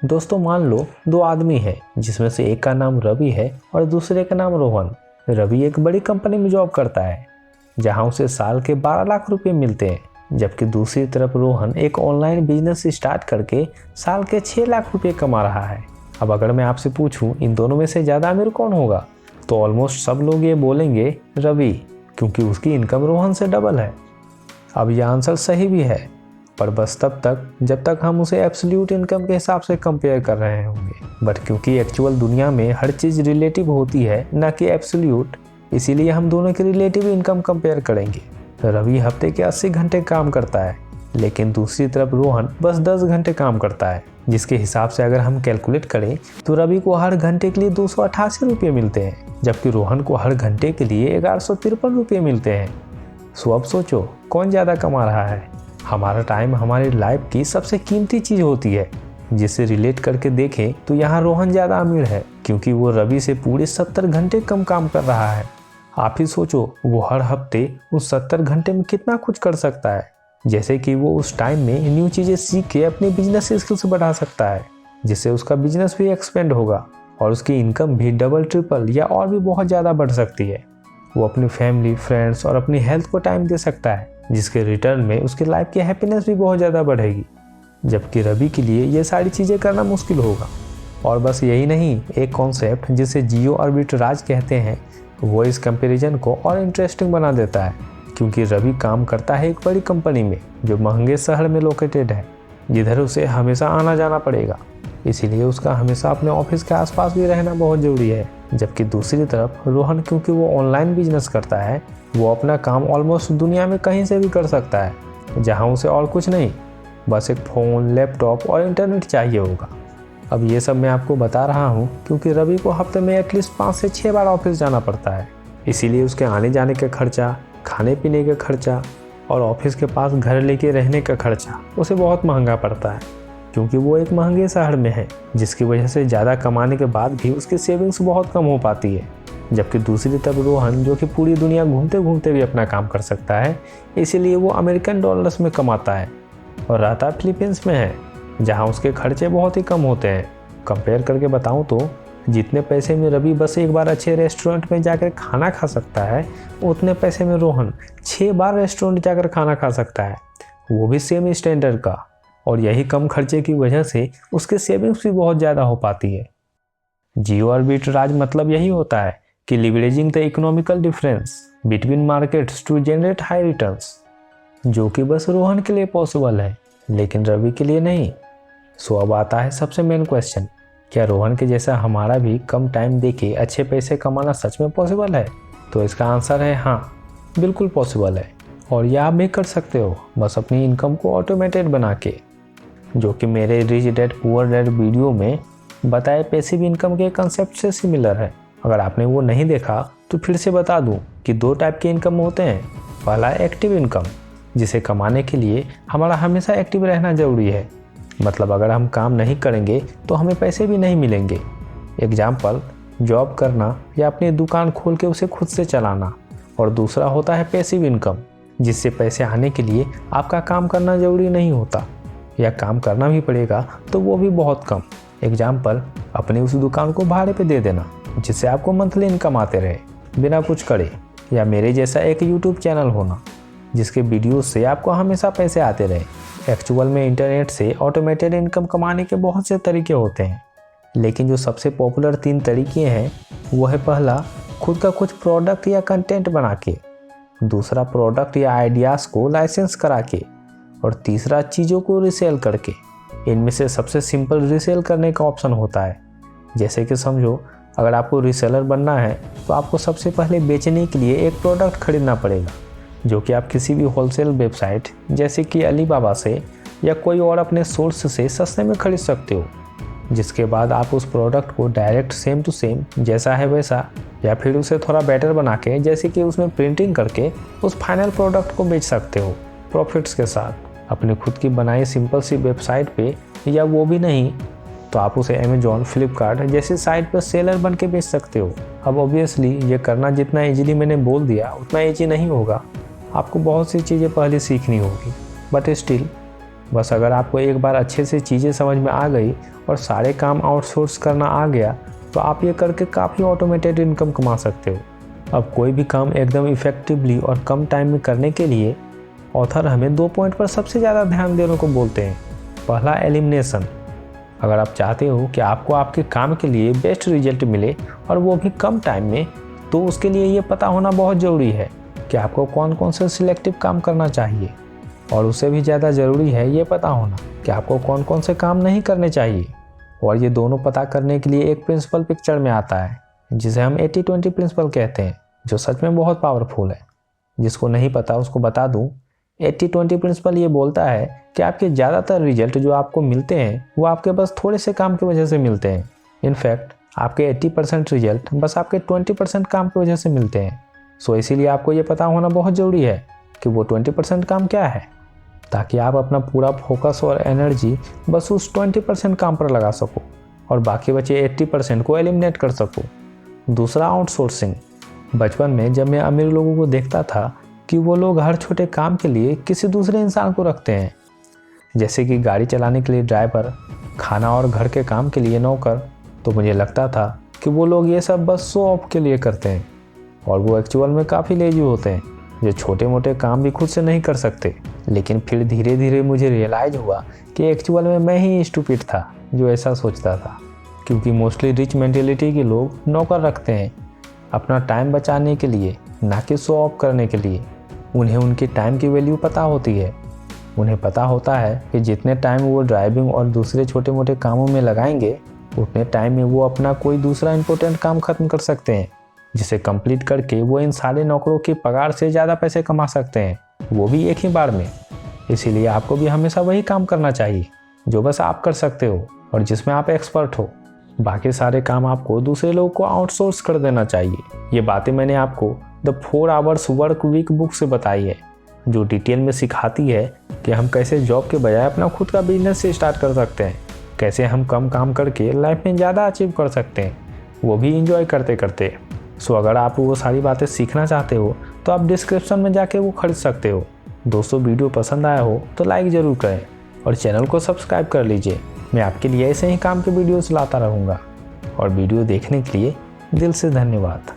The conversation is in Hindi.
दोस्तों मान लो दो आदमी है जिसमें से एक का नाम रवि है और दूसरे का नाम रोहन। रवि एक बड़ी कंपनी में जॉब करता है जहां उसे साल के 12 लाख रुपए मिलते हैं, जबकि दूसरी तरफ रोहन एक ऑनलाइन बिजनेस स्टार्ट करके साल के 6 लाख रुपए कमा रहा है। अब अगर मैं आपसे पूछूं इन दोनों में से ज़्यादा अमीर कौन होगा, तो ऑलमोस्ट सब लोग ये बोलेंगे रवि, क्योंकि उसकी इनकम रोहन से डबल है। अब यह आंसर सही भी है, पर बस तब तक जब तक हम उसे एब्सोल्यूट इनकम के हिसाब से कंपेयर कर रहे होंगे। बट क्योंकि एक्चुअल दुनिया में हर चीज़ रिलेटिव होती है, ना कि एब्सोल्यूट, इसीलिए हम दोनों की रिलेटिव इनकम कंपेयर करेंगे। रवि हफ्ते के 80 घंटे काम करता है, लेकिन दूसरी तरफ रोहन बस 10 घंटे काम करता है, जिसके हिसाब से अगर हम कैलकुलेट करें तो रवि को हर घंटे के लिए 288 रुपये मिलते हैं, जबकि रोहन को हर घंटे के लिए 1153 रुपये मिलते हैं। सो अब सोचो कौन ज़्यादा कमा रहा है। हमारा टाइम हमारी लाइफ की सबसे कीमती चीज़ होती है, जिसे रिलेट करके देखें तो यहाँ रोहन ज़्यादा अमीर है, क्योंकि वो रवि से पूरे 70 घंटे कम काम कर रहा है। आप ही सोचो वो हर हफ्ते उस 70 घंटे में कितना कुछ कर सकता है, जैसे कि वो उस टाइम में न्यू चीज़ें सीख के अपनी बिजनेस स्किल्स बढ़ा सकता है, जिससे उसका बिजनेस भी एक्सपेंड होगा और उसकी इनकम भी डबल ट्रिपल या और भी बहुत ज़्यादा बढ़ सकती है। वो अपनी फैमिली, फ्रेंड्स और अपनी हेल्थ को टाइम दे सकता है, जिसके रिटर्न में उसकी लाइफ की हैप्पीनेस भी बहुत ज़्यादा बढ़ेगी। जबकि रवि के लिए ये सारी चीज़ें करना मुश्किल होगा। और बस यही नहीं, एक कॉन्सेप्ट जिसे जियो आर्बिट्राज कहते हैं, वो इस कंपैरिजन को और इंटरेस्टिंग बना देता है, क्योंकि रवि काम करता है एक बड़ी कंपनी में जो महंगे शहर में लोकेटेड है, जिधर उसे हमेशा आना जाना पड़ेगा। इसीलिए उसका हमेशा अपने ऑफिस के आसपास भी रहना बहुत ज़रूरी है। जबकि दूसरी तरफ रोहन, क्योंकि वो ऑनलाइन बिजनेस करता है, वो अपना काम ऑलमोस्ट दुनिया में कहीं से भी कर सकता है, जहां उसे और कुछ नहीं, बस एक फ़ोन, लैपटॉप और इंटरनेट चाहिए होगा। अब ये सब मैं आपको बता रहा हूँ क्योंकि रवि को हफ्ते में एटलीस्ट 5 से 6 बार ऑफिस जाना पड़ता है। इसीलिए उसके आने जाने का खर्चा, खाने पीने का खर्चा और ऑफिस के पास घर लेके रहने का खर्चा उसे बहुत महंगा पड़ता है, क्योंकि वो एक महंगे शहर में है, जिसकी वजह से ज़्यादा कमाने के बाद भी उसकी सेविंग्स बहुत कम हो पाती है। जबकि दूसरी तरफ रोहन, जो कि पूरी दुनिया घूमते घूमते भी अपना काम कर सकता है, इसीलिए वो अमेरिकन डॉलर्स में कमाता है और रहता फिलीपींस में है, जहां उसके खर्चे बहुत ही कम होते हैं। कंपेयर करके बताऊं तो जितने पैसे में रवि बस एक बार अच्छे रेस्टोरेंट में जाकर खाना खा सकता है, उतने पैसे में रोहन 6 बार रेस्टोरेंट जाकर खाना खा सकता है, वो भी सेम स्टैंडर्ड का। और यही कम खर्चे की वजह से उसके सेविंग्स भी बहुत ज़्यादा हो पाती है। जियो आर्बिट्राज मतलब यही होता है कि leveraging the economical difference between markets to generate high returns, जो कि बस रोहन के लिए पॉसिबल है, लेकिन रवि के लिए नहीं। सो अब आता है सबसे मेन क्वेश्चन, क्या रोहन के जैसा हमारा भी कम टाइम देके अच्छे पैसे कमाना सच में पॉसिबल है? तो इसका आंसर है हाँ, बिल्कुल पॉसिबल है। और यह आप भी कर सकते हो, बस अपनी इनकम को ऑटोमेटेड बना के, जो कि मेरे rich dad poor dad video में बताए पैसिव इनकम के कंसेप्ट से सिमिलर है। अगर आपने वो नहीं देखा तो फिर से बता दूं कि 2 टाइप के इनकम होते हैं। पहला एक्टिव इनकम, जिसे कमाने के लिए हमारा हमेशा एक्टिव रहना ज़रूरी है, मतलब अगर हम काम नहीं करेंगे तो हमें पैसे भी नहीं मिलेंगे। एग्जाम्पल, जॉब करना या अपनी दुकान खोल के उसे खुद से चलाना। और दूसरा होता है पैसिव इनकम, जिससे पैसे आने के लिए आपका काम करना ज़रूरी नहीं होता, या काम करना भी पड़ेगा तो वो भी बहुत कम। एग्जाम्पल, अपनी उस दुकान को भाड़े पे दे देना, जिससे आपको मंथली इनकम आते रहे बिना कुछ करे। या मेरे जैसा एक यूट्यूब चैनल होना, जिसके वीडियो से आपको हमेशा पैसे आते रहे। एक्चुअल में इंटरनेट से ऑटोमेटेड इनकम कमाने के बहुत से तरीके होते हैं, लेकिन जो सबसे पॉपुलर 3 तरीके हैं वो है, पहला, खुद का कुछ प्रोडक्ट या कंटेंट बना के, दूसरा, प्रोडक्ट या आइडियाज़ को लाइसेंस करा के, और तीसरा, चीज़ों को रीसेल करके। इनमें से सबसे सिंपल रीसेल करने का ऑप्शन होता है। जैसे कि समझो, अगर आपको रीसेलर बनना है तो आपको सबसे पहले बेचने के लिए एक प्रोडक्ट खरीदना पड़ेगा, जो कि आप किसी भी होलसेल वेबसाइट जैसे कि अलीबाबा से या कोई और अपने सोर्स से सस्ते में खरीद सकते हो। जिसके बाद आप उस प्रोडक्ट को डायरेक्ट सेम टू सेम जैसा है वैसा, या फिर उसे थोड़ा बेटर बना के, जैसे कि उसमें प्रिंटिंग करके, उस फाइनल प्रोडक्ट को बेच सकते हो प्रॉफिट्स के साथ अपनी खुद की बनाई सिंपल सी वेबसाइट पे। या वो भी नहीं तो आप उसे अमेजॉन, फ्लिपकार्ट जैसी साइट पर सेलर बन के बेच सकते हो। अब ऑब्वियसली ये करना जितना इजीली मैंने बोल दिया उतना ईजी नहीं होगा, आपको बहुत सी चीज़ें पहले सीखनी होगी, बट स्टिल बस अगर आपको एक बार अच्छे से चीज़ें समझ में आ गई और सारे काम आउटसोर्स करना आ गया तो आप ये करके काफ़ी ऑटोमेटेड इनकम कमा सकते हो। अब कोई भी काम एकदम इफ़ेक्टिवली और कम टाइम में करने के लिए ऑथर हमें 2 पॉइंट पर सबसे ज़्यादा ध्यान देने को बोलते हैं। पहला, एलिमिनेशन। अगर आप चाहते हो कि आपको आपके काम के लिए बेस्ट रिजल्ट मिले और वो भी कम टाइम में, तो उसके लिए ये पता होना बहुत ज़रूरी है कि आपको कौन कौन से सिलेक्टिव काम करना चाहिए। और उससे भी ज़्यादा ज़रूरी है ये पता होना कि आपको कौन कौन से काम नहीं करने चाहिए। और ये दोनों पता करने के लिए एक प्रिंसिपल पिक्चर में आता है जिसे हम 80-20 प्रिंसिपल कहते हैं, जो सच में बहुत पावरफुल है। जिसको नहीं पता उसको बता दूं, 80-20 प्रिंसिपल ये बोलता है कि आपके ज़्यादातर रिजल्ट जो आपको मिलते हैं वो आपके बस थोड़े से काम की वजह से मिलते हैं। इनफैक्ट आपके 80% रिजल्ट बस आपके 20% काम की वजह से मिलते हैं। सो इसीलिए आपको ये पता होना बहुत ज़रूरी है कि वो 20% काम क्या है, ताकि आप अपना पूरा फोकस और एनर्जी बस उस 20% काम पर लगा सको और बाकी बचे 80% को एलिमिनेट कर सको। दूसरा, आउटसोर्सिंग। बचपन में जब मैं अमीर लोगों को देखता था कि वो लोग हर छोटे काम के लिए किसी दूसरे इंसान को रखते हैं, जैसे कि गाड़ी चलाने के लिए ड्राइवर, खाना और घर के काम के लिए नौकर, तो मुझे लगता था कि वो लोग ये सब बस शो ऑफ के लिए करते हैं और वो एक्चुअल में काफ़ी लेजी होते हैं, जो छोटे मोटे काम भी खुद से नहीं कर सकते। लेकिन फिर धीरे धीरे मुझे रियलाइज़ हुआ कि एक्चुअल में मैं ही स्टूपिड था जो ऐसा सोचता था, क्योंकि मोस्टली रिच मेंटेलिटी के लोग नौकर रखते हैं अपना टाइम बचाने के लिए, ना कि शो ऑफ करने के लिए। उन्हें उनकी टाइम की वैल्यू पता होती है। उन्हें पता होता है कि जितने टाइम वो ड्राइविंग और दूसरे छोटे मोटे कामों में लगाएंगे उतने टाइम में वो अपना कोई दूसरा इंपॉर्टेंट काम खत्म कर सकते हैं, जिसे कंप्लीट करके वो इन सारे नौकरों की पगार से ज़्यादा पैसे कमा सकते हैं, वो भी एक ही बार में। इसीलिए आपको भी हमेशा वही काम करना चाहिए जो बस आप कर सकते हो और जिसमें आप एक्सपर्ट हो। बाकी सारे काम आपको दूसरे लोगों को आउटसोर्स कर देना चाहिए। ये बातें मैंने आपको the 4 hours work week book से बताई है, जो डिटेल में सिखाती है कि हम कैसे जॉब के बजाय अपना खुद का बिजनेस से स्टार्ट कर सकते हैं, कैसे हम कम काम करके लाइफ में ज़्यादा अचीव कर सकते हैं, वो भी इंजॉय करते करते। सो अगर आप वो सारी बातें सीखना चाहते हो तो आप डिस्क्रिप्शन में जाके वो खरीद सकते हो। दोस्तों, वीडियो पसंद आया हो तो लाइक ज़रूर करें और चैनल को सब्सक्राइब कर लीजिए। मैं आपके लिए ऐसे ही काम के वीडियोस लाता रहूँगा। और वीडियो देखने के लिए दिल से धन्यवाद।